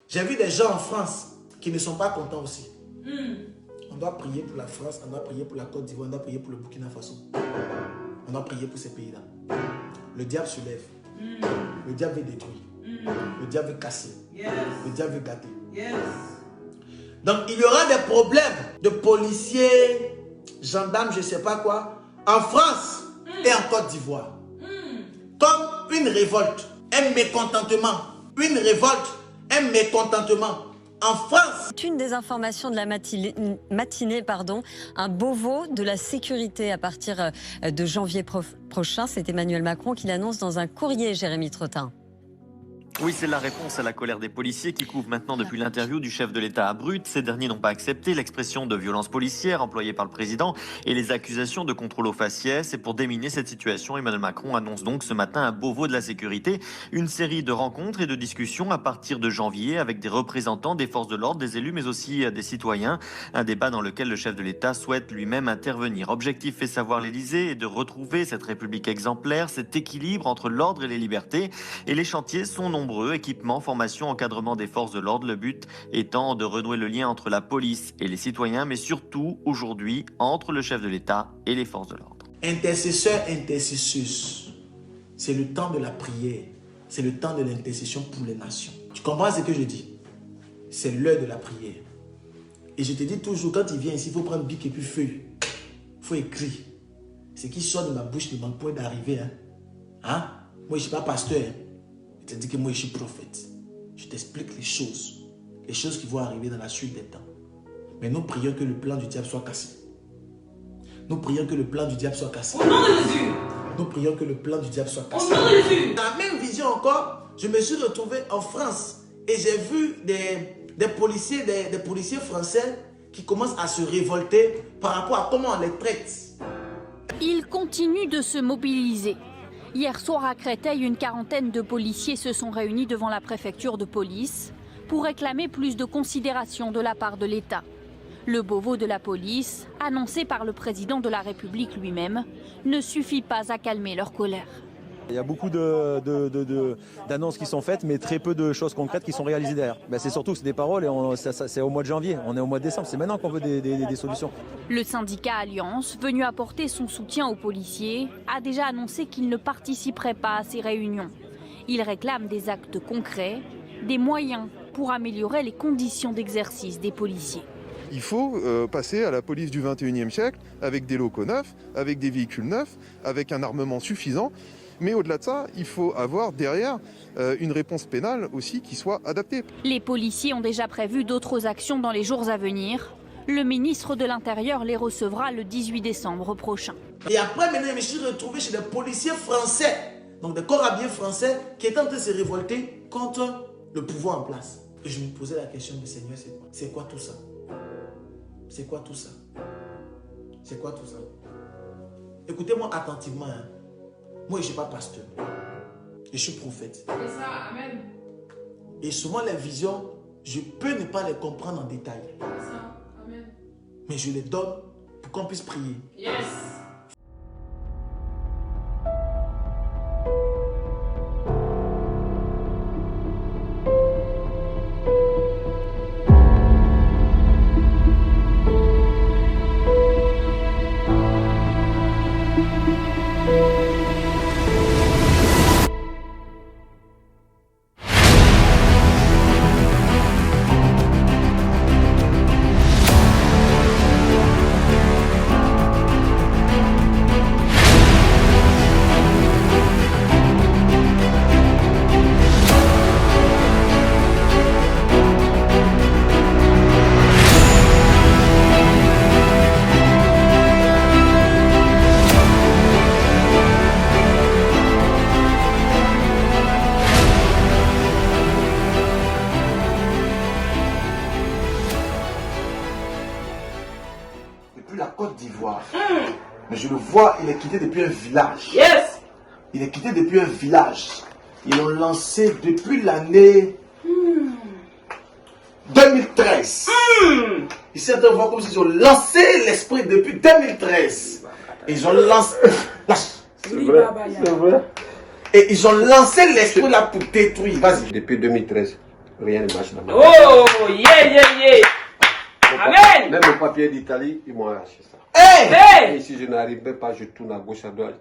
J'ai vu des gens en France qui ne sont pas contents aussi. On doit prier pour la France, on doit prier pour la Côte d'Ivoire, on doit prier pour le Burkina Faso. On doit prier pour ces pays-là. Le diable se lève. Le diable veut détruire. Le diable veut casser. Le diable veut gâter. Donc, il y aura des problèmes de policiers, gendarmes, je ne sais pas quoi, en France et en Côte d'Ivoire. Comme une révolte, un mécontentement. Une révolte, un mécontentement. En France. Une des informations de la matinée, un Beauvau de la sécurité à partir de janvier prochain. C'est Emmanuel Macron qui l'annonce dans un courrier, Jérémy Trottin. Oui, c'est la réponse à la colère des policiers qui couvent maintenant depuis l'interview du chef de l'État à Brut. Ces derniers n'ont pas accepté l'expression de violence policière employée par le président et les accusations de contrôle aux faciès. Et pour déminer cette situation, Emmanuel Macron annonce donc ce matin un Beauvau de la sécurité. Une série de rencontres et de discussions à partir de janvier avec des représentants des forces de l'ordre, des élus, mais aussi des citoyens. Un débat dans lequel le chef de l'État souhaite lui-même intervenir. Objectif, fait savoir l'Élysée, est de retrouver cette République exemplaire, cet équilibre entre l'ordre et les libertés. Et les chantiers sont nombreux. Équipement, formation, encadrement des forces de l'ordre. Le but étant de renouer le lien entre la police et les citoyens, mais surtout aujourd'hui entre le chef de l'État et les forces de l'ordre. Intercesseur, intercesseuse, c'est le temps de la prière, c'est le temps de l'intercession pour les nations. Tu comprends ce que je dis? C'est l'heure de la prière. Et je te dis toujours, quand il vient ici, il faut prendre bic et puis feuille. Il faut écrire. Ce qui sort de ma bouche ne manque point d'arriver. Moi, je ne suis pas pasteur. Je te dis que moi, je suis prophète. Je t'explique les choses qui vont arriver dans la suite des temps. Mais nous prions que le plan du diable soit cassé. Nous prions que le plan du diable soit cassé. Au nom de Jésus. Nous prions que le plan du diable soit cassé. Au nom de Jésus. Dans la même vision encore, je me suis retrouvé en France et j'ai vu des policiers français qui commencent à se révolter par rapport à comment on les traite. Ils continuent de se mobiliser. Hier soir à Créteil, une quarantaine de policiers se sont réunis devant la préfecture de police pour réclamer plus de considération de la part de l'État. Le Beauvau de la police, annoncé par le président de la République lui-même, ne suffit pas à calmer leur colère. Il y a beaucoup d'annonces qui sont faites, mais très peu de choses concrètes qui sont réalisées derrière. C'est surtout des paroles et c'est au mois de janvier, on est au mois de décembre, c'est maintenant qu'on veut des solutions. Le syndicat Alliance, venu apporter son soutien aux policiers, a déjà annoncé qu'il ne participerait pas à ces réunions. Il réclame des actes concrets, des moyens pour améliorer les conditions d'exercice des policiers. Il faut passer à la police du 21e siècle avec des locaux neufs, avec des véhicules neufs, avec un armement suffisant. Mais au-delà de ça, il faut avoir derrière une réponse pénale aussi qui soit adaptée. Les policiers ont déjà prévu d'autres actions dans les jours à venir. Le ministre de l'Intérieur les recevra le 18 décembre prochain. Et après, maintenant, je me suis retrouvé chez des policiers français, donc des corps habillés français, qui étaient en train de se révolter contre le pouvoir en place. Et je me posais la question, mais Seigneur, c'est quoi tout ça? C'est quoi tout ça? C'est quoi tout ça? Écoutez-moi attentivement. Moi, je ne suis pas pasteur. Je suis prophète. C'est ça, amen. Et souvent, les visions, je peux ne pas les comprendre en détail. C'est ça, amen. Mais je les donne pour qu'on puisse prier. Yes. La Côte d'Ivoire. Mais je le vois, il est quitté depuis un village. Yes. Il est quitté depuis un village. Ils l'ont lancé depuis l'année 2013. Ils sont en train de voir comme s'ils ont lancé l'esprit depuis 2013. Ils ont lancé... C'est vrai, c'est vrai. Et ils ont lancé l'esprit là pour détruire. Vas-y. Depuis 2013. rien ne marche dans ma vie. Oh, yeah. Amen. Même le papier d'Italie, ils m'ont arraché ça. Hey! Et si je n'arrive même pas, je tourne à gauche, à droite.